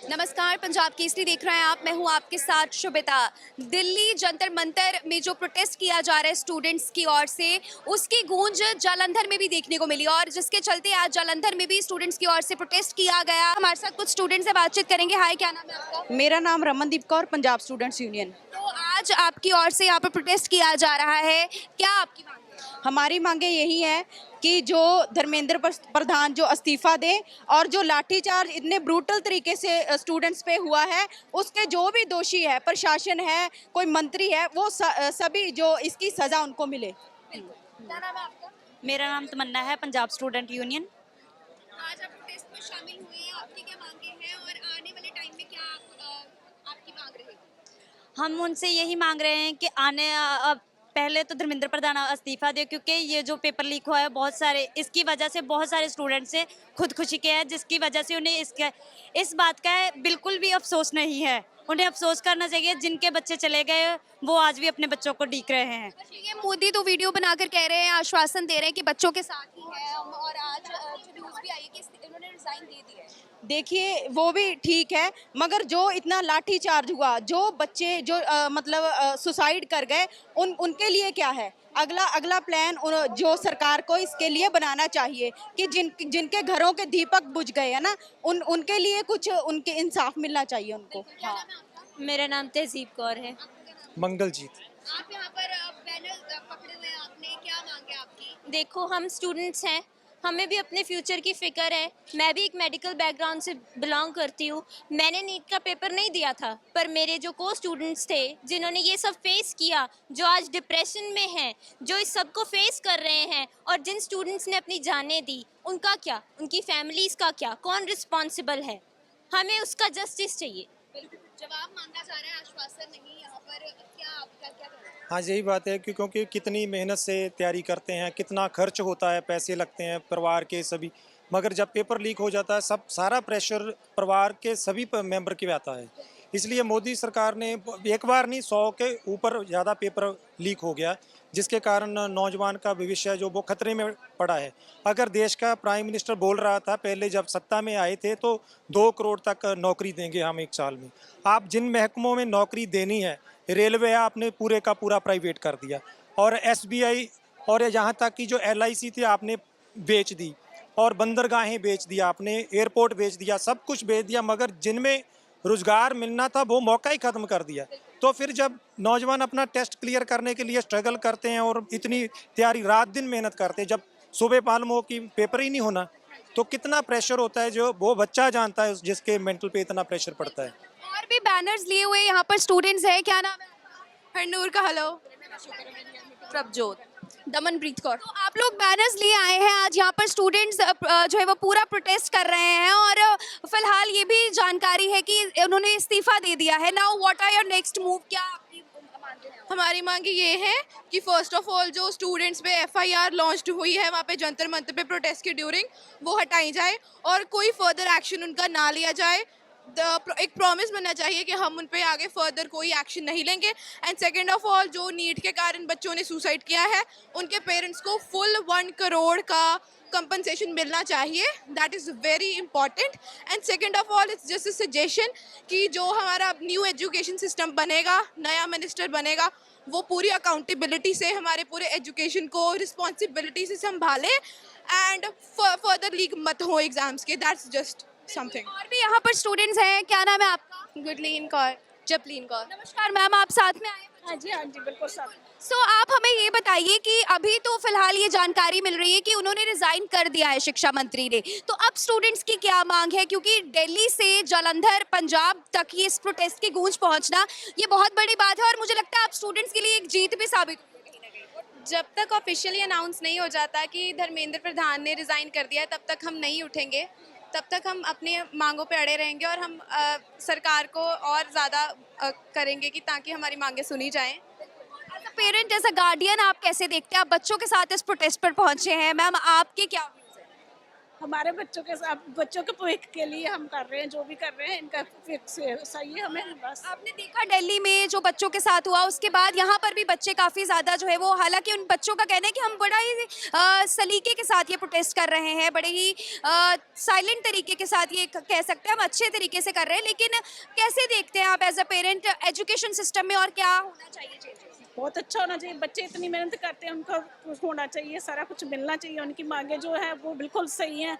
नमस्कार, पंजाब केसरी देख रहे हैं आप। मैं हूं आपके साथ शुभिता। दिल्ली जंतर मंतर में जो प्रोटेस्ट किया जा रहा है स्टूडेंट्स की ओर से, उसकी गूंज जालंधर में भी देखने को मिली और जिसके चलते आज जालंधर में भी स्टूडेंट्स की ओर से प्रोटेस्ट किया गया। हमारे साथ कुछ स्टूडेंट्स से बातचीत करेंगे। हाय, क्या नाम है आपका? मेरा नाम रमनदीप कौर, पंजाब स्टूडेंट्स यूनियन। तो आज आपकी ओर से यहाँ पर प्रोटेस्ट किया जा रहा है, क्या आपकी मांग है? हमारी मांगे यही है कि जो धर्मेंद्र प्रधान जो इस्तीफा दें और जो लाठीचार्ज इतने ब्रूटल तरीके से स्टूडेंट्स पे हुआ है, उसके जो भी दोषी है, प्रशासन है, कोई मंत्री है, वो सभी जो इसकी सज़ा उनको मिले। क्या नाम है आपका? मेरा नाम तमन्ना है, पंजाब स्टूडेंट यूनियन। आज आप प्रोटेस्ट में शामिल हुए हैं, आपकी क्या मांगे हैं और आने वाले टाइम में क्या आपकी मांग रहेगी? हम उनसे यही मांग रहे हैं कि पहले तो धर्मेंद्र प्रधान इस्तीफा दे, क्योंकि ये जो पेपर लीक हुआ है बहुत सारे इसकी वजह से बहुत सारे स्टूडेंट्स से खुदकुशी किया है, जिसकी वजह से उन्हें इस बात का बिल्कुल भी अफसोस नहीं है। उन्हें अफसोस करना चाहिए। जिनके बच्चे चले गए वो आज भी अपने बच्चों को डीक रहे हैं। ये मोदी तो वीडियो बनाकर कह रहे हैं, आश्वासन दे रहे हैं कि बच्चों के साथ ही है हम, और आज जो न्यूज़ भी आई है कि इन्होंने रिजाइन दे दिया है। देखिए, वो भी ठीक है, मगर जो इतना लाठीचार्ज हुआ, जो बच्चे जो मतलब सुसाइड कर गए, उनके लिए क्या है? अगला अगला प्लान जो सरकार को इसके लिए बनाना चाहिए कि जिनके घरों के दीपक बुझ गए हैं ना, उनके लिए कुछ उनके इंसाफ मिलना चाहिए उनको। क्या नाम है आपका? मेरा नाम तहजीब कौर है। मंगलजीत। आप यहाँ पर बैनर पकड़े हुए हैं, आपने क्या मांगे आपकी? देखो, हम स्टूडेंट्स हैं, हमें भी अपने फ्यूचर की फ़िक्र है। मैं भी एक मेडिकल बैकग्राउंड से बिलोंग करती हूँ। मैंने नीट का पेपर नहीं दिया था, पर मेरे जो को स्टूडेंट्स थे जिन्होंने ये सब फेस किया, जो आज डिप्रेशन में हैं, जो इस सब को फेस कर रहे हैं, और जिन स्टूडेंट्स ने अपनी जानें दी, उनका क्या, उनकी फैमिलीज़ का क्या, कौन रिस्पॉन्सिबल है? हमें उसका जस्टिस चाहिए। जवाब मांगा जा रहा है, आश्वासन नहीं। यहाँ पर क्या आपका क्या कहना है? हाँ, यही बात है कि क्योंकि कितनी मेहनत से तैयारी करते हैं, कितना खर्च होता है, पैसे लगते हैं परिवार के सभी, मगर जब पेपर लीक हो जाता है सारा प्रेशर परिवार के सभी मेंबर के पे आता है। इसलिए मोदी सरकार ने एक बार नहीं 100 के ऊपर ज़्यादा पेपर लीक हो गया, जिसके कारण नौजवान का भविष्य जो वो खतरे में पड़ा है। अगर देश का प्राइम मिनिस्टर बोल रहा था पहले जब सत्ता में आए थे तो 2 करोड़ तक नौकरी देंगे हम 1 साल में। आप जिन महकमों में नौकरी देनी है, रेलवे आपने पूरे का पूरा प्राइवेट कर दिया, और एसबीआई और यहाँ तक कि जो एलआईसी थी आपने बेच दी, और बंदरगाहें बेच दिया आपने, एयरपोर्ट बेच दिया, सब कुछ बेच दिया, मगर जिनमें रोजगार मिलना था वो मौका ही खत्म कर दिया। तो फिर जब नौजवान अपना टेस्ट क्लियर करने के लिए स्ट्रगल करते हैं और इतनी तैयारी रात दिन मेहनत करते हैं, जब सुबह मालूम हो कि पेपर ही नहीं होना, तो कितना प्रेशर होता है, जो वो बच्चा जानता है जिसके मेंटल पे इतना प्रेशर पड़ता है। और भी बैनर्स लिए हुए यहाँ पर स्टूडेंट्स हैं। क्या नाम है? हरनूर का हेलो। प्रभजोत। दमनप्रीत कौर। तो आप लोग बैनर्स लिए आए हैं आज यहाँ पर, स्टूडेंट्स जो है वो पूरा प्रोटेस्ट कर रहे हैं और फिलहाल ये भी जानकारी है कि उन्होंने इस्तीफा दे दिया है। Now what are your next move? क्या आपकी मांगे हैं? हमारी मांग ये है कि फर्स्ट ऑफ ऑल जो स्टूडेंट्स पे एफआईआर लॉन्च्ड हुई है वहाँ पे जंतर मंतर पे प्रोटेस्ट के ड्यूरिंग, वो हटाई जाए और कोई फर्दर एक्शन उनका ना लिया जाए। एक प्रॉमिस बनना चाहिए कि हम उन पे आगे फर्दर कोई एक्शन नहीं लेंगे। एंड सेकेंड ऑफ ऑल, जो नीट के कारण बच्चों ने सुसाइड किया है, उनके पेरेंट्स को फुल 1 करोड़ का कंपनसेशन मिलना चाहिए। That is very important. And second of all, it's just a suggestion कि जो हमारा न्यू एजुकेशन सिस्टम बनेगा, नया मिनिस्टर बनेगा, वो पूरी अकाउंटेबिलिटी से हमारे पूरे एजुकेशन को रिस्पॉन्सिबिलिटी से संभाले एंड फर्दर लीक मत हो एग्जाम्स के। That's just something. और भी यहाँ पर स्टूडेंट्स हैं। क्या नाम है आपका? गुडलीन कौर, जपलीन कौर। नमस्कार मैम, आप साथ में आए हैं? हाँ जी बिल्कुल साथ। सो आप हमें ये बताइए कि अभी तो फिलहाल ये जानकारी मिल रही है कि उन्होंने रिजाइन कर दिया है शिक्षा मंत्री ने, तो अब स्टूडेंट्स की क्या मांग है? क्योंकि दिल्ली से जालंधर पंजाब तक ये इस प्रोटेस्ट की गूंज पहुंचना ये बहुत बड़ी बात है और मुझे लगता है आप स्टूडेंट्स के लिए एक जीत भी साबित होगी कहीं ना कहीं। जब तक ऑफिशियली अनाउंस नहीं हो जाता कि धर्मेंद्र प्रधान ने रिज़ाइन कर दिया है, तब तक हम नहीं उठेंगे। तब तक हम अपनी मांगों पे अड़े रहेंगे और हम सरकार को और ज़्यादा करेंगे कि ताकि हमारी मांगें सुनी जाएं। As a parent, as a guardian, आप कैसे देखते हैं? आप बच्चों के साथ इस प्रोटेस्ट पर पहुंचे हैं, मैम आपके क्या व्यूज हैं? हमारे बच्चों के साथ, बच्चों के भविष्य के लिए हम कर रहे हैं, जो भी कर रहे हैं इनका फिक्स सही है हमें बस। आपने देखा दिल्ली में जो बच्चों के साथ हुआ, उसके बाद यहाँ पर भी बच्चे काफ़ी ज़्यादा जो है वो, हालांकि उन बच्चों का कहना है कि हम बड़ा ही सलीके के साथ ये प्रोटेस्ट कर रहे हैं, बड़े ही साइलेंट तरीके के साथ ये कह सकते हैं हम अच्छे तरीके से कर रहे हैं, लेकिन कैसे देखते हैं आप as a parent education system में और क्या होना चाहिए changes? बहुत अच्छा होना चाहिए, बच्चे इतनी मेहनत करते हैं, उनको कुछ होना चाहिए, सारा कुछ मिलना चाहिए, उनकी मांगे जो है वो बिल्कुल सही हैं,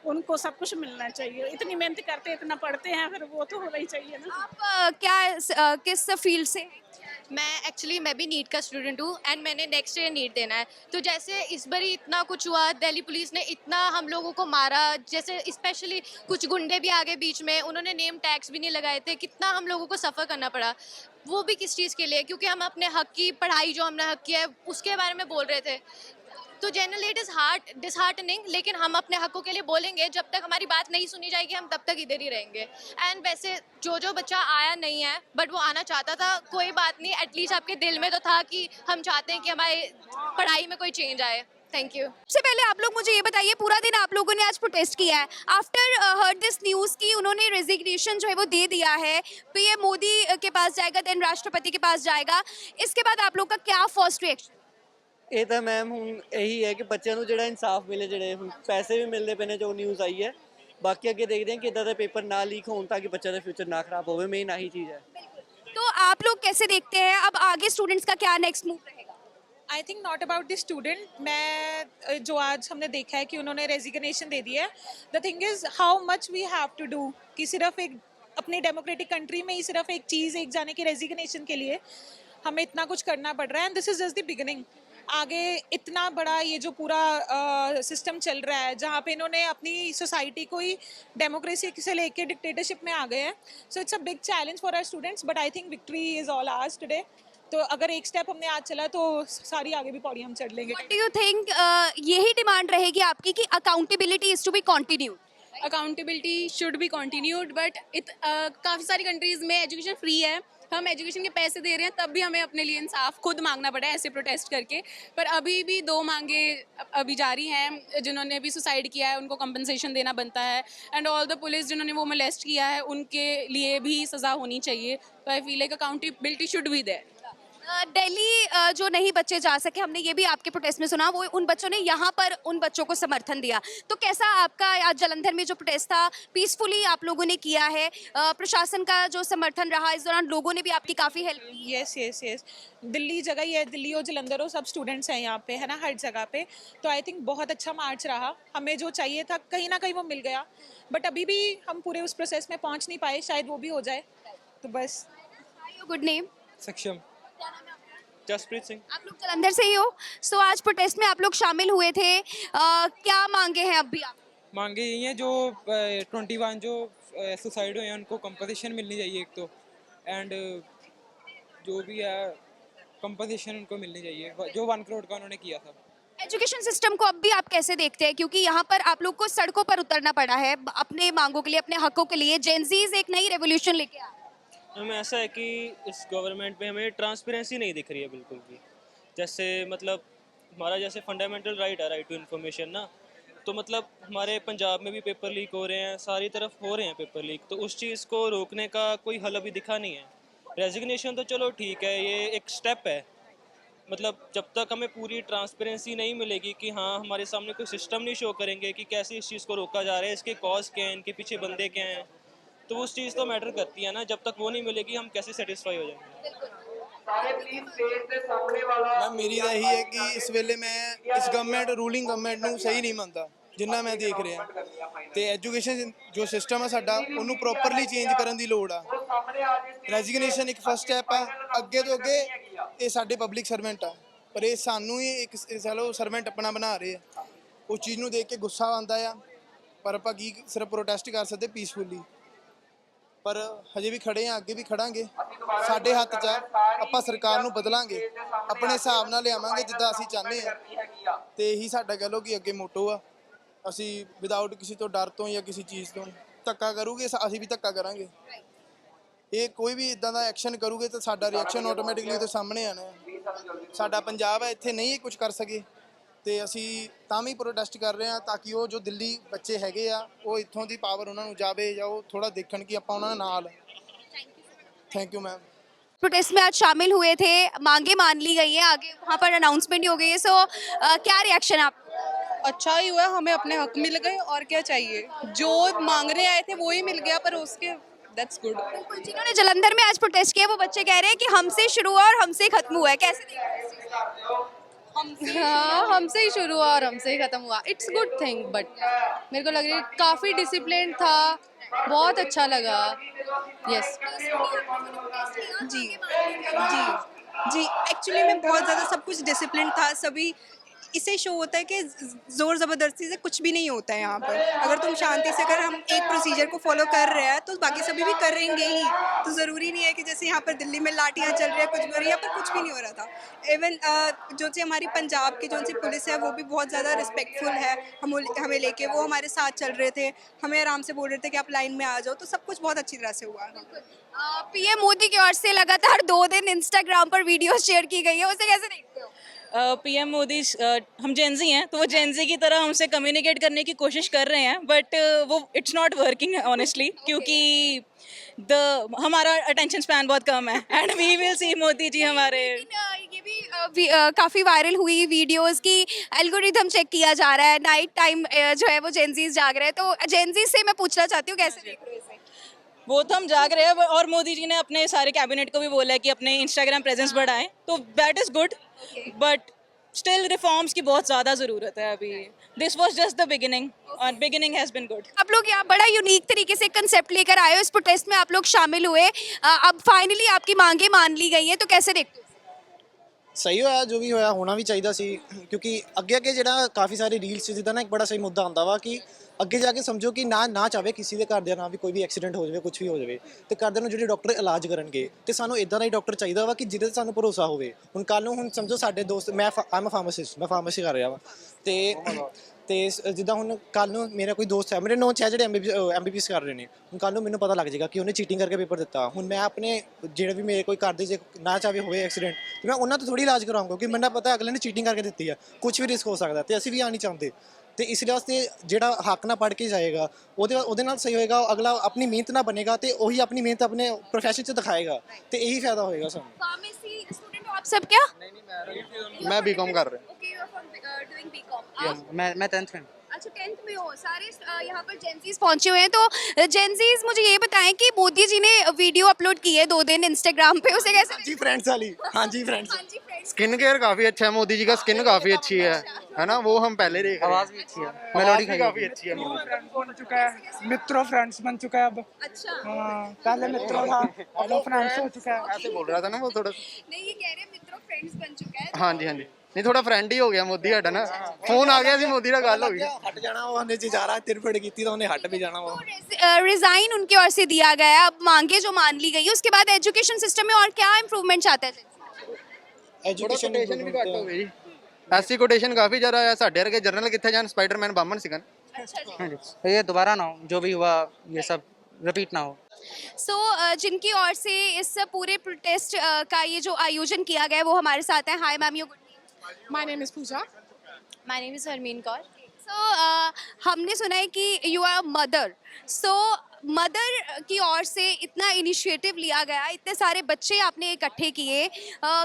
उनको सब कुछ मिलना चाहिए, इतनी मेहनत करते हैं, इतना पढ़ते हैं, फिर वो तो होना ही चाहिए ना। आप किस फील्ड से हैं? मैं भी नीट का स्टूडेंट हूँ एंड मैंने नेक्स्ट ईयर नीट देना है। तो जैसे इस बार इतना कुछ हुआ, दिल्ली पुलिस ने इतना हम लोगों को मारा, जैसे स्पेशली कुछ गुंडे भी आगे बीच में, उन्होंने नेम टैग्स भी नहीं लगाए थे, कितना हम लोगों को सफ़र करना पड़ा। वो भी किस चीज़ के लिए? क्योंकि हम अपने हक की पढ़ाई जो हमने हक किया है उसके बारे में बोल रहे थे। तो जनरली इट इज़ डिसहार्टनिंग, लेकिन हम अपने हकों के लिए बोलेंगे, जब तक हमारी बात नहीं सुनी जाएगी हम तब तक इधर ही रहेंगे। एंड वैसे जो बच्चा आया नहीं है बट वो आना चाहता था, कोई बात नहीं, एटलीस्ट आपके दिल में तो था कि हम चाहते हैं कि हमारी पढ़ाई में कोई चेंज आए। Thank you. सबसे पहले आप लोग मुझे ये बताइए, पूरा दिन आप लोगों ने आज प्रोटेस्ट किया है, आफ्टर हर्ड दिस न्यूज़ की उन्होंने रेजिग्नेशन जो है वो दे दिया है, पीएम मोदी के पास जाएगा, देन राष्ट्रपति के पास जाएगा, इसके बाद आप लोग का क्या फर्स्ट रिएक्शन? ਇਹ ਤਾਂ ਮੈਮ ਹੁਣ ਇਹੀ ਹੈ ਕਿ ਬੱਚਿਆਂ ਨੂੰ ਜਿਹੜਾ ਇਨਸਾਫ ਮਿਲੇ, ਜਿਹੜੇ ਹੁਣ ਪੈਸੇ ਵੀ ਮਿਲਦੇ ਪਏ ਨੇ ਜੋ ਨਿਊਜ਼ ਆਈ ਹੈ। ਬਾਕੀ ਅੱਗੇ ਦੇਖਦੇ ਹਾਂ ਕਿ ਇਦਾਂ ਦੇ ਪੇਪਰ ਨਾ ਲੀਕ ਹੋਣ ਤਾਂ ਕਿ ਬੱਚਿਆਂ ਦਾ ਫਿਊਚਰ ਨਾ ਖਰਾਬ ਹੋਵੇ, ਮੇਨ ਆਹੀ ਚੀਜ਼ ਹੈ। तो आप लोग कैसे देखते हैं अब आगे स्टूडेंट्स का क्या नेक्स्ट मूव रहेगा? I think not about the student. मैं जो आज हमने देखा है कि उन्होंने रेजिग्नेशन दे दिया है, the thing is how much we have to do, कि सिर्फ एक अपनी डेमोक्रेटिक कंट्री में ही सिर्फ एक चीज़, एक जाने की रेजिग्नेशन के लिए हमें इतना कुछ करना पड़ रहा है। And this is just the beginning. आगे इतना बड़ा ये जो पूरा सिस्टम चल रहा है, जहाँ पे इन्होंने अपनी सोसाइटी को ही डेमोक्रेसी से लेके डिक्टेटरशिप में आ गए हैं। So it's a big challenge for our students, but I think victory is all ours today. तो अगर एक स्टेप हमने आज चला तो सारी आगे भी पौड़ी हम चढ़ लेंगे। What do you think यही डिमांड रहेगी आपकी कि accountability is to be continued? Accountability should be continued, but काफ़ी सारी कंट्रीज़ में एजुकेशन फ्री है, हम एजुकेशन के पैसे दे रहे हैं, तब भी हमें अपने लिए इंसाफ खुद मांगना पड़ा है ऐसे प्रोटेस्ट करके। पर अभी भी 2 मांगे अभी जारी हैं, जिन्होंने भी सुसाइड किया है उनको कंपनसेशन देना बनता है, एंड ऑल द पुलिस जिन्होंने वो मोलेस्ट किया है उनके लिए भी सज़ा होनी चाहिए। तो I feel like accountability should be there. Delhi जो नहीं बच्चे जा सके, हमने ये भी आपके प्रोटेस्ट में सुना, वो उन बच्चों ने यहाँ पर उन बच्चों को समर्थन दिया, तो कैसा आपका आज जलंधर में जो प्रोटेस्ट था पीसफुली आप लोगों ने किया है, प्रशासन का जो समर्थन रहा इस दौरान, लोगों ने भी आपकी काफ़ी हेल्प की? यस यस यस, दिल्ली जगह ही है, दिल्ली हो जलंधर हो, सब स्टूडेंट्स हैं यहाँ पे, है ना, हर जगह पे। तो आई थिंक बहुत अच्छा मार्च रहा, हमें जो चाहिए था कहीं ना कहीं वो मिल गया, बट अभी भी हम पूरे उस प्रोसेस में पहुँच नहीं पाए, शायद वो भी हो जाए। तो बस। Good name? सक्षम। जसप्रीत सिंह। आप लोग जलंधर से ही हो, सो आज प्रोटेस्ट में आप लोग शामिल हुए थे, क्या मांगे हैं अब भी आप? मांगे यही हैं जो 21 जो सुसाइड हुए हैं उनको कंपनसेशन मिलनी चाहिए एक तो, एंड जो भी है कंपनसेशन उनको मिलनी चाहिए जो 1 करोड़ का उन्होंने किया था। एजुकेशन सिस्टम को अब भी आप कैसे देखते हैं, क्योंकि यहाँ पर आप लोग को सड़कों पर उतरना पड़ा है अपने मांगों के लिए, अपने हकों के लिए, जेनजीज एक नई रेवोल्यूशन लेके आ रहे हैं। हमें ऐसा है कि इस गवर्नमेंट में हमें ट्रांसपेरेंसी नहीं दिख रही है बिल्कुल भी। जैसे मतलब हमारा जैसे फंडामेंटल राइट है, राइट टू इन्फॉर्मेशन ना, तो मतलब हमारे पंजाब में भी पेपर लीक हो रहे हैं, सारी तरफ हो रहे हैं पेपर लीक, तो उस चीज़ को रोकने का कोई हल अभी दिखा नहीं है। रेजिग्नेशन तो चलो ठीक है, ये एक स्टेप है, मतलब जब तक हमें पूरी ट्रांसपेरेंसी नहीं मिलेगी कि हाँ हमारे सामने कोई सिस्टम नहीं शो करेंगे कि कैसे इस चीज़ को रोका जा रहा है, इसके कॉज क्या हैं, इनके पीछे बंदे क्या हैं, तो उस चीज़ तो मैटर करती है ना, जब तक वो नहीं मिलेगी हम कैसे सेटिस्फाई हो जाएंगे। मैं मेरी ਤਾਂ ਇਹੀ ਹੈ ਕਿ ਇਸ ਵੇਲੇ ਮੈਂ ਇਸ ਗਵਰਨਮੈਂਟ ਰੂਲਿੰਗ ਗਵਰਨਮੈਂਟ ਨੂੰ ਸਹੀ ਨਹੀਂ ਮੰਨਦਾ ਜਿੰਨਾ ਮੈਂ ਦੇਖ ਰਿਹਾ, ਤੇ ਐਜੂਕੇਸ਼ਨ ਜੋ ਸਿਸਟਮ ਹੈ ਸਾਡਾ ਉਹਨੂੰ ਪ੍ਰੋਪਰਲੀ ਚੇਂਜ ਕਰਨ ਦੀ ਲੋੜ ਆ। ਰੈਜ਼ਿਗਨੇਸ਼ਨ ਇੱਕ ਫਸਟ ਸਟੈਪ ਆ, ਅੱਗੇ ਤੋਂ ਅੱਗੇ ਇਹ ਸਾਡੇ ਪਬਲਿਕ ਸਰਵੈਂਟ ਆ, ਪਰ ਇਹ ਸਾਨੂੰ ਹੀ ਇੱਕ ਚਲੋ ਸਰਵੈਂਟ ਆਪਣਾ ਬਣਾ ਰਹੇ ਆ। ਉਸ ਚੀਜ਼ ਨੂੰ ਦੇਖ ਕੇ ਗੁੱਸਾ ਆਉਂਦਾ ਆ, ਪਰ ਆਪਾਂ ਕੀ ਸਿਰਫ ਪ੍ਰੋਟੈਸਟ ਕਰ ਸਕਦੇ ਪੀਸਫੁਲੀ, ਪਰ ਹਜੇ ਵੀ ਖੜੇ ਆ, ਅੱਗੇ ਵੀ ਖੜਾਂਗੇ, ਸਾਡੇ ਹੱਥ 'ਚ ਆ, ਆਪਾਂ ਸਰਕਾਰ ਨੂੰ ਬਦਲਾਂਗੇ, ਆਪਣੇ ਹਿਸਾਬ ਨਾਲ ਲਿਆਵਾਂਗੇ ਜਿੱਦਾਂ ਅਸੀਂ ਚਾਹੁੰਦੇ ਆ, ਤੇ ਇਹੀ ਸਾਡਾ ਕਹਿ ਲਓ ਕਿ ਅੱਗੇ ਮੋਟੋ ਆ। ਅਸੀਂ ਵਿਦਆਊਟ ਕਿਸੇ ਤੋਂ ਡਰ ਤੋਂ ਜਾਂ ਕਿਸੇ ਚੀਜ਼ ਤੋਂ ਧੱਕਾ ਕਰੂਗੇ, ਅਸੀਂ ਵੀ ਧੱਕਾ ਕਰਾਂਗੇ। ਇਹ ਕੋਈ ਵੀ ਇਦਾਂ ਦਾ ਐਕਸ਼ਨ ਕਰੂਗੇ ਤਾਂ ਸਾਡਾ ਰਿਐਕਸ਼ਨ ਆਟੋਮੈਟਿਕਲੀ ਉਹਦੇ ਸਾਹਮਣੇ ਆਣਾ ਹੈ। ਸਾਡਾ ਪੰਜਾਬ ਹੈ, ਇੱਥੇ ਨਹੀਂ ਕੁਝ ਕਰ ਸਕੇ, ਤੇ ਅਸੀਂ ਤਾਂ ਵੀ ਪ੍ਰੋਟੈਸਟ ਕਰ ਰਹੇ ਹਾਂ ਤਾਂ ਕਿ ਉਹ ਜੋ ਦਿੱਲੀ ਬੱਚੇ ਹੈਗੇ ਆ ਉਹ ਇੱਥੋਂ ਦੀ ਪਾਵਰ ਉਹਨਾਂ ਨੂੰ ਜਾਵੇ ਜਾਂ ਉਹ ਥੋੜਾ ਦੇਖਣ ਕਿ ਆਪਾਂ ਉਹਨਾਂ ਨਾਲ। Thank you ma'am. प्रोटेस्ट में आज शामिल हुए थे, मांगे मान ली गई हैं, आगे वहाँ पर अनाउंसमेंट ही हो गई है, सो क्या रिएक्शन आप? अच्छा ही हुआ, हमें अपने हक मिल गए और क्या चाहिए। जो मांगने आए थे वो ही मिल गया, पर उसके दैट्स गुड। बिल्कुल, जिन्होंने जलंधर में आज प्रोटेस्ट किया वो बच्चे कह रहे हैं कि हमसे शुरू हुआ और हमसे खत्म हुआ है, कैसे देख रहे हैं इस चीज़ को? हाँ, हमसे ही शुरू हुआ और हमसे ही ख़त्म हुआ। इट्स गुड थिंग, बट मेरे को लग रही है काफ़ी डिसिप्लिन था, बहुत अच्छा लगा। यस जी जी जी, एक्चुअली में बहुत ज़्यादा सब कुछ डिसिप्लिन था। सभी इससे शो होता है कि ज़ोर ज़बरदस्ती से कुछ भी नहीं होता है यहाँ पर। अगर तुम शांति से, अगर हम एक प्रोसीजर को फॉलो कर रहे हैं तो बाकी सभी भी करेंगे ही। तो ज़रूरी नहीं है कि जैसे यहाँ पर दिल्ली में लाठियाँ चल रही है, कुछ भी हो रही है, यहाँ पर कुछ भी नहीं हो रहा था। इवन जो सी हमारी पंजाब की जो सी पुलिस है वो भी बहुत ज़्यादा रिस्पेक्टफुल है हमें लेके। वो हमारे साथ चल रहे थे, हमें आराम से बोल रहे थे कि आप लाइन में आ जाओ। तो सब कुछ बहुत अच्छी तरह से हुआ। पीएम मोदी की ओर से लगातार 2 दिन इंस्टाग्राम पर वीडियो शेयर की गई है, उसे कैसे देखते हो? पीएम मोदी हम जेनजी हैं तो वो जेनजी की तरह हमसे कम्युनिकेट करने की कोशिश कर रहे हैं, बट वो इट्स नॉट वर्किंग ऑनेस्टली, क्योंकि हमारा अटेंशन स्पैन बहुत कम है and we will see Modi ji हमारे। ये भी काफ़ी वायरल हुई वीडियोस की एल्गोरिथम चेक किया जा रहा है, नाइट टाइम जो है वो जेनजीज जाग रहे हैं, तो जेनजीज से मैं पूछना चाहती हूँ कैसे देख रहे हो इसे? वो तो हम जाग रहे हैं, और मोदी जी ने अपने सारे कैबिनेट को भी बोला है कि अपने इंस्टाग्राम प्रेजेंस बढ़ाएं, तो that is good, but still reforms की बहुत ज़्यादा ज़रूरत है अभी। This was just the beginning और बिगिनिंग हैज़ बिन गुड। आप लोग यहाँ बड़ा यूनिक तरीके से कंसेप्ट लेकर आए हो, इस प्रोटेस्ट में आप लोग शामिल हुए, अब फाइनली आपकी मांगे मान ली गई हैं, तो कैसे देखते हो? ਸਹੀ ਹੋਇਆ, ਜੋ ਵੀ ਹੋਇਆ ਹੋਣਾ ਵੀ ਚਾਹੀਦਾ ਸੀ, ਕਿਉਂਕਿ ਅੱਗੇ ਜਿਹੜਾ ਕਾਫੀ ਸਾਰੇ ਰੀਲਸ 'ਚ ਜਿੱਦਾਂ ਨਾ ਇੱਕ ਬੜਾ ਸਹੀ ਮੁੱਦਾ ਆਉਂਦਾ ਵਾ ਕਿ ਅੱਗੇ ਜਾ ਕੇ ਸਮਝੋ ਕਿ ਨਾ ਚਾਹਵੇ ਕਿਸੇ ਦੇ ਘਰਦਿਆਂ ਨਾਲ ਵੀ ਕੋਈ ਵੀ ਐਕਸੀਡੈਂਟ ਹੋ ਜਾਵੇ, ਕੁਝ ਵੀ ਹੋ ਜਾਵੇ, ਤੇ ਘਰਦਿਆਂ ਨੂੰ ਜਿਹੜੇ ਡਾਕਟਰ ਇਲਾਜ ਕਰਨਗੇ, ਤੇ ਸਾਨੂੰ ਇਦਾਂ ਦਾ ਹੀ ਡਾਕਟਰ ਚਾਹੀਦਾ ਵਾ ਕਿ ਜਿਹਦੇ 'ਤੇ ਸਾਨੂੰ ਭਰੋਸਾ ਹੋਵੇ। ਹੁਣ ਕੱਲ੍ਹ ਨੂੰ ਹੁਣ ਸਮਝੋ ਸਾਡੇ ਦੋਸਤ, ਆਮ ਫਾਰਮਾਸਿਸਟ, ਮੈਂ ਫਾਰਮੇਸੀ ਕਰ ਰਿਹਾ ਵਾ, ਤੇ ਜਿੱਦਾਂ ਹੁਣ ਕੱਲ੍ਹ ਨੂੰ ਮੇਰਾ ਕੋਈ ਦੋਸਤ ਹੈ, ਮੇਰੇ ਨੌਨ 'ਚ ਹੈ ਜਿਹੜੇ MBBS ਕਰ ਰਹੇ ਨੇ, ਹੁਣ ਕੱਲ੍ਹ ਨੂੰ ਮੈਨੂੰ ਪਤਾ ਲੱਗ ਜਾਏਗਾ ਕਿ ਉਹਨੇ ਚੀਟਿੰਗ ਕਰਕੇ ਪੇਪਰ ਦਿੱਤਾ। ਹੁਣ ਮੈਂ ਆਪਣੇ ਜਿਹੜੇ ਵੀ ਮੇਰੇ ਕੋਈ ਘਰ ਦੇ ਜੇ ਨਾ ਚਾਹਵੇ ਹੋਵੇ ਐਕਸੀਡੈਂਟ, ਤੇ ਮੈਂ ਉਹਨਾਂ ਤੋਂ ਥੋੜ੍ਹੀ ਇਲਾਜ ਕਰਾਉਂਗਾ, ਕਿਉਂਕਿ ਮੈਨੂੰ ਪਤਾ ਅਗਲੇ ਨੇ ਚੀਟਿੰਗ ਕਰਕੇ ਦਿੱਤੀ ਆ, ਕੁਝ ਵੀ ਰਿਸਕ ਹੋ ਸਕਦਾ, ਤੇ ਅਸੀਂ ਵੀ ਆ ਨਹੀਂ ਚਾਹੁੰਦੇ। ਤੇ ਇਸ ਵਾਸਤੇ ਜਿਹੜਾ ਹੱਕ ਨਾਲ ਪੜ੍ਹ ਕੇ ਜਾਏਗਾ ਉਹਦੇ ਨਾਲ ਸਹੀ ਹੋਏਗਾ, ਅਗਲਾ ਆਪਣੀ ਮਿਹਨਤ ਨਾਲ ਬਣੇਗਾ ਤੇ ਉਹੀ ਆਪਣੀ ਮਿਹਨਤ ਆਪਣੇ ਪ੍ਰੋਫੈਸ਼ਨ 'ਚ ਦਿਖਾਏਗਾ, ਤੇ ਇਹੀ ਫਾਇਦਾ ਹੋਏਗਾ ਸਾਨੂੰ। फार्मेसी स्टूडेंट हो आप सब क्या? मैं बीकॉम कर रहा okay, you are doing BCom. हूँ। मैं 10th में। अच्छा 10th में हो, सारे यहाँ पर जेनजीज पहुंचे हुए हैं, तो जेनजीज मुझे ये बताएं कि मोदी जी ने वीडियो अपलोड की है 2 दिन इंस्टाग्राम पे, उसे कैसे? जी फ्रेंड्स वाली, हाँ जी फ्रेंड्स। स्किन केयर काफी अच्छा है, मोदी जी का स्किन काफी अच्छी है ना, वो हम पहले देख रहे हैं। आवाज भी अच्छी है, मेलोडी काफी अच्छी है। बन चुका है, मित्रों फ्रेंड्स बन चुका है अब। अच्छा हाँ, पहले मित्रों था, अब फ्रेंड्स हो चुका है। ऐसे बोल रहा था ना वो थोड़ा। नहीं, ये कह रहे हैं मित्रों फ्रेंड्स बन चुका है। हाँ जी, हाँ जी, नहीं थोड़ा फ्रेंड ही हो गया मोदी साडा ना, फोन आ गया सी मोदी ਨਾਲ ਗੱਲ ਹੋ ਗਈ। हट जाना ਉਹਨੇ ਜੇ ਜਾ ਰਹਾ ਤਿਰਫੜ ਕੀਤੀ ਤਾਂ ਉਹਨੇ ਹਟ ਵੀ ਜਾਣਾ ਵਾ। रिजाइन उनकी ओर से दिया गया है, अब मांगे जो मान ली गई है, उसके बाद एजुकेशन सिस्टम में और क्या इम्प्रूवमेंट चाहते हैं? ਐਜੂਕੇਸ਼ਨ ਵੀ ਘੱਟ ਹੋ ਗਈ ਜੀ, ਐਸਸੀ ਕੋਟੇਸ਼ਨ ਕਾਫੀ ਜ਼ਿਆਦਾ ਆ, ਸਾਡੇ ਵਰਗੇ ਜਰਨਲ ਕਿੱਥੇ ਜਾਣ, स्पाइडरमैन बामन सिकन। अच्छा जी। हाँ जी, ये दोबारा ना हो, जो भी हुआ ये सब रिपीट ना हो। सो जिनकी ओर से इस पूरे प्रोटेस्ट का ये जो आयोजन किया गया है वो हमारे साथ हैं। Hi ma'am, your good name? My name is Pooja. My name is Harmeen Kaur. So हमने सुना है कि यू आर मदर, सो मदर की ओर से इतना इनिशिएटिव लिया गया, इतने सारे बच्चे आपने इकट्ठे किए,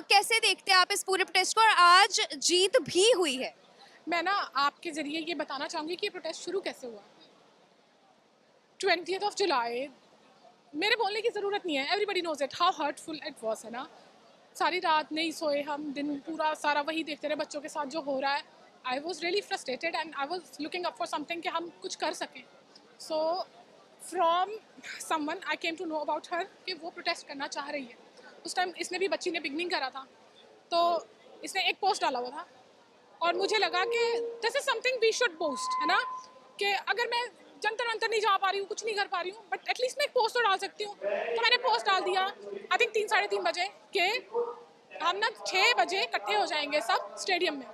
कैसे देखते हैं आप इस पूरे प्रोटेस्ट को, और आज जीत भी हुई है? मैं ना आपके ज़रिए ये बताना चाहूँगी कि प्रोटेस्ट शुरू कैसे हुआ। 20th of July, मेरे बोलने की ज़रूरत नहीं है, everybody knows it how hurtful it was, है ना। सारी रात नहीं सोए हम, दिन पूरा सारा वही देखते रहे बच्चों के साथ जो हो रहा है। I was really frustrated and I was looking up for something कि हम कुछ कर सकें। So from someone I came to know about her कि वो प्रोटेस्ट करना चाह रही है। उस टाइम इसने भी, बच्ची ने बिगनिंग करा था, तो इसने एक पोस्ट डाला हुआ था और मुझे लगा कि this is something we should post, है ना, कि अगर मैं जंतर मंतर नहीं जा पा रही हूँ, कुछ नहीं कर पा रही हूँ, बट एटलीस्ट मैं एक पोस्ट तो डाल सकती हूँ। तो मैंने पोस्ट डाल दिया, आई थिंक 3 साढ़े 3 बजे, कि हम ना 6 बजे इकट्ठे हो जाएंगे सब स्टेडियम में।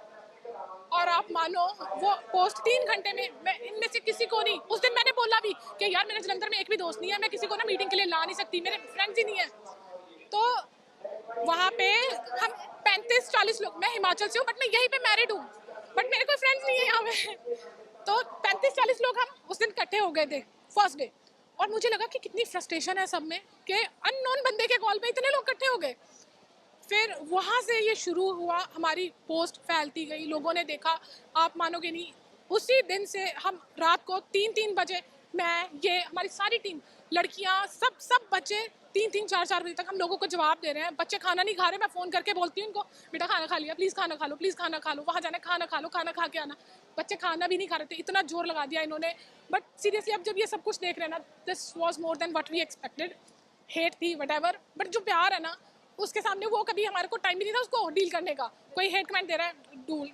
और आप मानो वो पोस्ट 3 घंटे में, मैं इनमें से किसी को नहीं, उस दिन मैंने बोला भी कि यार मेरे जलंधर में एक भी दोस्त नहीं है, मैं किसी को ना मीटिंग के लिए ला नहीं सकती, मेरे फ्रेंड्स ही नहीं है। तो वहाँ पे हम 35-40 लोग, मैं हिमाचल से हूँ बट मैं यहीं पे मैरिड हूँ, बट मेरे कोई फ्रेंड्स नहीं है यहाँ पे। तो 35-40 लोग हम उस दिन इकट्ठे हो गए थे फर्स्ट डे, और मुझे लगा कि कितनी फ्रस्ट्रेशन है सब में कि अननोन बंदे के कॉल पे इतने लोग इकट्ठे हो गए। फिर वहाँ से ये शुरू हुआ, हमारी पोस्ट फैलती गई, लोगों ने देखा, आप मानोगे नहीं, उसी दिन से हम रात को 3-3 बजे, मैं, ये हमारी सारी टीम, लड़कियाँ, सब बच्चे 3-3, 4-4 बजे तक हम लोगों को जवाब दे रहे हैं। बच्चे खाना नहीं खा रहे, मैं फ़ोन करके बोलती हूँ उनको, बेटा खाना खा लिया, प्लीज़ खाना खा लो, प्लीज़ खाना खा लो, वहाँ जाना खाना खा लो, खाना खा के आना। बच्चे खाना भी नहीं खा रहे थे, इतना जोर लगा दिया इन्होंने। बट सीरियसली अब जब ये सब कुछ देख रहे हैं ना, this was more than what we expected. Hate थी वट, बट जो प्यार है ना, उसके सामने वो कभी हमारे को टाइम भी नहीं था उसको डील करने का। कोई हेट कमेंट दे रहा है,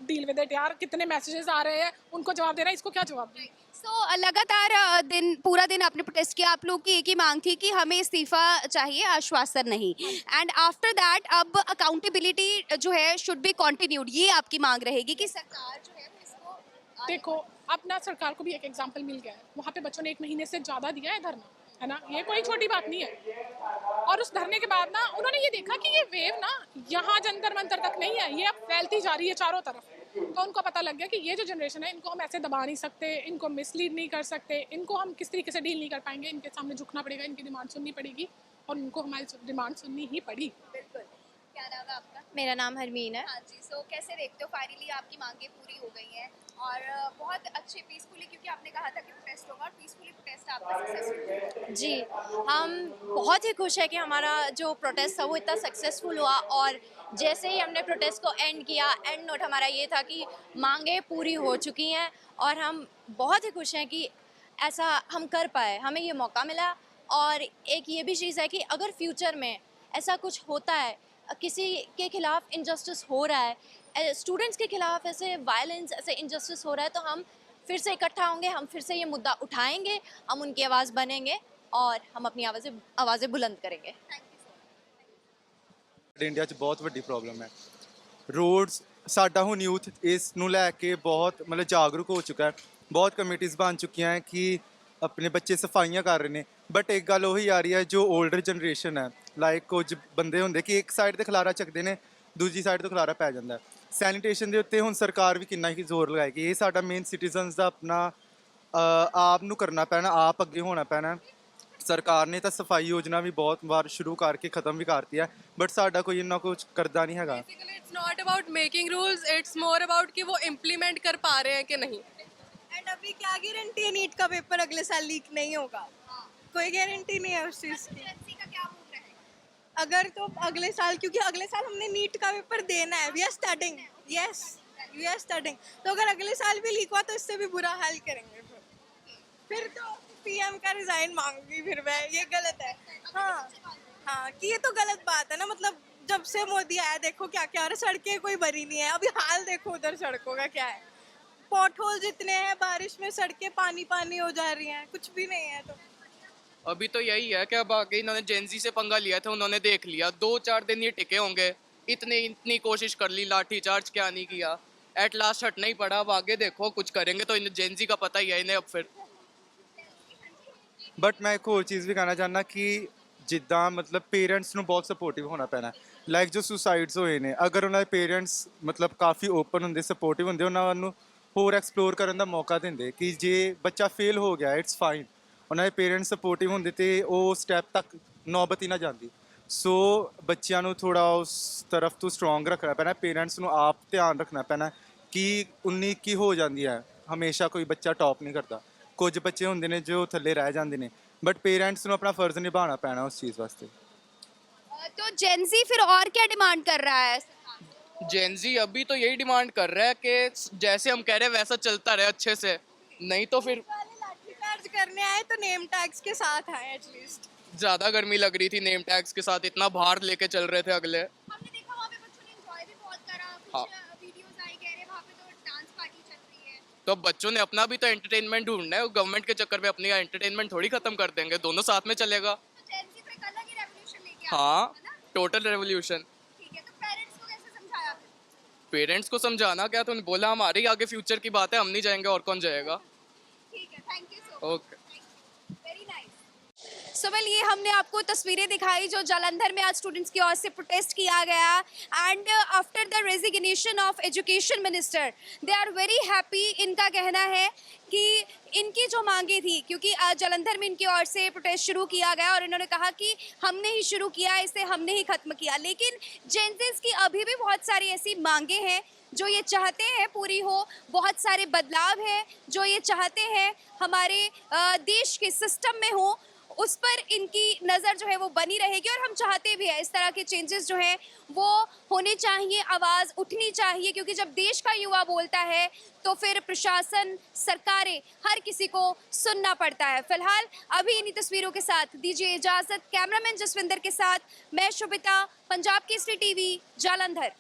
डील विद इट यार, कितने मैसेजेस आ रहे हैं, उनको जवाब देना है, इसको क्या जवाब दें। सो लगातार पूरा दिन आपने प्रोटेस्ट किया, आप लोग की एक ही मांग थी कि हमें इस्तीफा चाहिए, आश्वासन नहीं। एंड आफ्टर दैट अब अकाउंटेबिलिटी जो है शुड बी कंटिन्यूड, ये आपकी मांग रहेगी कि सरकार जो है वो इसको देखो, अब ना सरकार को भी एक एग्जाम्पल मिल गया है, वहाँ पे बच्चों ने 1 महीने से ज़्यादा दिया है धरना, है ना, ये कोई छोटी बात नहीं है। और उस धरने के बाद ना उन्होंने ये देखा कि ये वेव ना यहाँ जंतर मंतर तक नहीं है, ये अब फैलती जा रही है चारों तरफ। तो उनको पता लग गया कि ये जो जनरेशन है, इनको हम ऐसे दबा नहीं सकते, इनको मिसलीड नहीं कर सकते, इनको हम किस तरीके से डील नहीं कर पाएंगे, इनके सामने झुकना पड़ेगा, इनकी डिमांड सुननी पड़ेगी, और उनको हमारी डिमांड सुननी ही पड़ी। बिल्कुल। क्या नाम है आपका? मेरा नाम हरमीन है। हाँ जी, सो कैसे देखते हो फाइनली आपकी मांगें पूरी हो गई हैं और बहुत अच्छे पीसफुली, क्योंकि आपने कहा था कि प्रोटेस्ट होगा और पीसफुली प्रोटेस्ट आपका सक्सेसफुल। जी, हम बहुत ही खुश है कि हमारा जो प्रोटेस्ट था वो इतना सक्सेसफुल हुआ, और जैसे ही हमने प्रोटेस्ट को एंड किया, एंड नोट हमारा ये था कि मांगें पूरी हो चुकी हैं, और हम बहुत ही खुश हैं कि ऐसा हम कर पाए, हमें ये मौका मिला। और एक ये भी चीज़ है कि अगर फ्यूचर में ऐसा कुछ होता है, किसी के खिलाफ इनजस्टिस हो रहा है, स्टूडेंट्स के खिलाफ ऐसे वायलेंस, ऐसे इनजस्टिस हो रहा है, तो हम फिर से इकट्ठा होंगे, हम फिर से ये मुद्दा उठाएंगे, हम उनकी आवाज़ बनेंगे और हम अपनी आवाज़ें बुलंद करेंगे। ਇੰਡੀਆ 'ਚ ਬਹੁਤ ਵੱਡੀ ਪ੍ਰੋਬਲਮ ਹੈ। ਰੋਡਸ, ਸਾਡਾ ਹੁਣ ਯੂਥ ਇਸ ਨੂੰ ਲੈ ਕੇ ਬਹੁਤ ਮਤਲਬ ਜਾਗਰੂਕ ਹੋ ਚੁੱਕਾ ਹੈ, ਬਹੁਤ ਕਮੇਟੀਆਂ ਬਣ ਚੁੱਕੀਆਂ ਹੈ ਕਿ ਆਪਣੇ ਬੱਚੇ ਸਫਾਈਆਂ ਕਰ ਰਹੇ ਨੇ। ਬਟ ਇੱਕ ਗੱਲ ਉਹੀ ਆ ਰਹੀ ਹੈ, ਜੋ 올ਡਰ ਜਨਰੇਸ਼ਨ ਹੈ, ਲਾਈਕ ਕੁਝ ਬੰਦੇ ਹੁੰਦੇ ਕਿ ਇੱਕ ਸਾਈਡ ਤੇ ਖਲਾਰਾ ਚੱਕਦੇ ਨੇ, ਦੂਜੀ ਸਾਈਡ ਤੋਂ ਖਲਾਰਾ ਪੈ ਜਾਂਦਾ। ਸੈਨੀਟੇਸ਼ਨ ਦੇ ਉੱਤੇ ਹੁਣ ਸਰਕਾਰ ਵੀ ਕਿੰਨਾ ਹੀ ਜ਼ੋਰ ਲਗਾਏਗੀ, ਇਹ ਸਾਡਾ ਮੇਨ ਸਿਟੀਜ਼ਨਸ ਦਾ ਆਪਣਾ ਆਪ ਨੂੰ ਕਰਨਾ ਪੈਣਾ, ਆਪ ਅੱਗੇ ਹੋਣਾ ਪੈਣਾ। ਸਰਕਾਰ ਨੇ ਤਾਂ ਸਫਾਈ ਯੋਜਨਾ ਵੀ ਬਹੁਤ ਵਾਰ ਸ਼ੁਰੂ ਕਰਕੇ ਖਤਮ ਵੀ ਕਰਤੀ ਹੈ, ਬਟ ਸਾਡਾ ਕੋਈ ਇੰਨਾ ਕੁਝ ਕਰਦਾ ਨਹੀਂ ਹੈਗਾ। It's not about making rules, it's more about कि वो इम्प्लीमेंट कर पा रहे हैं कि नहीं। एंड अभी क्या गारंटी है नीट का पेपर अगले साल लीक नहीं होगा? कोई गारंटी नहीं है उस चीज़ की। अगर तो अगले साल, क्योंकि अगले साल हमने नीट का पेपर देना है, we are starting, yes we are starting. तो अगर अगले साल भी लीक हुआ तो इससे भी बुरा हाल करेंगे। फिर तो पीएम का रिजाइन मांगूंगी फिर मैं, ये गलत है। हाँ कि ये तो गलत बात है ना, मतलब जब से मोदी आया देखो क्या क्या, और सड़कें कोई भरी नहीं है, अभी हाल देखो उधर सड़कों का क्या है, पॉट होल जितने हैं, बारिश में सड़कें पानी पानी हो जा रही हैं, कुछ भी नहीं है। तो अभी तो यही है कि अब आगे इन्होंने जेंजी से पंगा लिया था, उन्होंने देख लिया, 2-4 दिन ये टिके होंगे, इतनी कोशिश कर ली, लाठी चार्ज क्या नहीं किया, एट लास्ट हटना ही पड़ा। अब आगे देखो कुछ करेंगे तो इन्हें जेंजी का पता ही है इन्हें अब फिर। ਬਟ ਮੈਂ ਇੱਕ ਹੋਰ ਚੀਜ਼ ਵੀ ਕਹਿਣਾ ਚਾਹੁੰਦਾ ਕਿ ਜਿੱਦਾਂ ਮਤਲਬ ਪੇਰੈਂਟਸ ਨੂੰ ਬਹੁਤ ਸਪੋਰਟਿਵ ਹੋਣਾ ਪੈਣਾ। ਲਾਈਕ ਜੋ ਸੁਸਾਈਡਸ ਹੋਏ ਨੇ, ਅਗਰ ਉਹਨਾਂ ਦੇ ਪੇਰੈਂਟਸ ਮਤਲਬ ਕਾਫੀ ਓਪਨ ਹੁੰਦੇ, ਸਪੋਰਟਿਵ ਹੁੰਦੇ, ਉਹਨਾਂ ਨੂੰ ਹੋਰ ਐਕਸਪਲੋਰ ਕਰਨ ਦਾ ਮੌਕਾ ਦਿੰਦੇ ਕਿ ਜੇ ਬੱਚਾ ਫੇਲ ਹੋ ਗਿਆ ਇਟਸ ਫਾਈਨ, ਉਹਨਾਂ ਦੇ ਪੇਰੈਂਟਸ ਸਪੋਰਟਿਵ ਹੁੰਦੇ ਤੇ ਉਹ ਸਟੈਪ ਤੱਕ ਨੌਬਤ ਹੀ ਨਾ ਜਾਂਦੀ। ਸੋ ਬੱਚਿਆਂ ਨੂੰ ਥੋੜ੍ਹਾ ਉਸ ਤਰਫ ਤੋਂ ਸਟਰੋਂਗ ਰੱਖਣਾ ਪੈਣਾ, ਪੇਰੈਂਟਸ ਨੂੰ ਆਪ ਧਿਆਨ ਰੱਖਣਾ ਪੈਣਾ ਕਿ 19-21 ਹੋ ਜਾਂਦੀ ਹੈ, ਹਮੇਸ਼ਾ ਕੋਈ ਬੱਚਾ ਟੌਪ ਨਹੀਂ ਕਰਦਾ, ਕੁਝ ਬੱਚੇ ਹੁੰਦੇ ਨੇ ਜੋ ਥੱਲੇ ਰਹਿ ਜਾਂਦੇ ਨੇ, बट पेरेंट्स ਨੂੰ अपना फर्ज निभाना पैना उस चीज़ वास्ते। तो जेंजी फिर और क्या डिमांड कर रहा है? जेंजी अभी तो यही डिमांड कर रहा है कि जैसे हम कह रहे हैं वैसा चलता रहे अच्छे से, नहीं तो फिर लाठी चार्ज करने आए तो नेम टैग्स के साथ आए एटलीस्ट। ज़्यादा गर्मी लग रही थी, नेम टैग्स के साथ इतना बाहर लेके चल रहे थे अगले। हमने देखा वहाँ पे बच्चों ने एंजॉय भी बहुत करा, हाँ। कुछ वीडियोस आई, कह रहे वहाँ पे तो डांस पार्टी चल रही है। तो अब बच्चों ने अपना भी तो एंटरटेनमेंट ढूंढना है, गवर्नमेंट के चक्कर में अपनी एंटरटेनमेंट थोड़ी खत्म कर देंगे, दोनों साथ में चलेगा। तो जेंजी तो एक अलग ही रेवोल्यूशन लेके आ हाँ, है ना? Total revolution. ठीक है, तो पेरेंट्स को कैसे समझाया फिर? पेरेंट्स को समझाना क्या, तो बोला हमारे ही आगे फ्यूचर की बात है, हम नहीं जाएंगे और कौन जाएगा। ठीक है, thank you so much. Okay. Very nice. सुबह ये हमने आपको तस्वीरें दिखाई जो जालंधर में आज स्टूडेंट्स की ओर से प्रोटेस्ट किया गया and after the resignation of education minister they are very happy. इनका कहना है कि इनकी जो मांगे थी, क्योंकि आज जालंधर में इनकी ओर से प्रोटेस्ट शुरू किया गया और इन्होंने कहा कि हमने ही शुरू किया, इसे हमने ही खत्म किया, लेकिन जेंजीज की अभी भी बहुत सारी ऐसी मांगे हैं जो ये चाहते हैं पूरी हो, बहुत सारे बदलाव हैं जो ये चाहते हैं हमारे देश के सिस्टम में हो, उस पर इनकी नज़र जो है वो बनी रहेगी और हम चाहते भी हैं इस तरह के चेंजेस जो हैं वो होने चाहिए, आवाज़ उठनी चाहिए, क्योंकि जब देश का युवा बोलता है तो फिर प्रशासन, सरकारें, हर किसी को सुनना पड़ता है। फिलहाल अभी इन्हीं तस्वीरों के साथ दीजिए इजाज़त। कैमरामैन जसविंदर के साथ मैं शुभिता, पंजाब केसरी टीवी, जालंधर।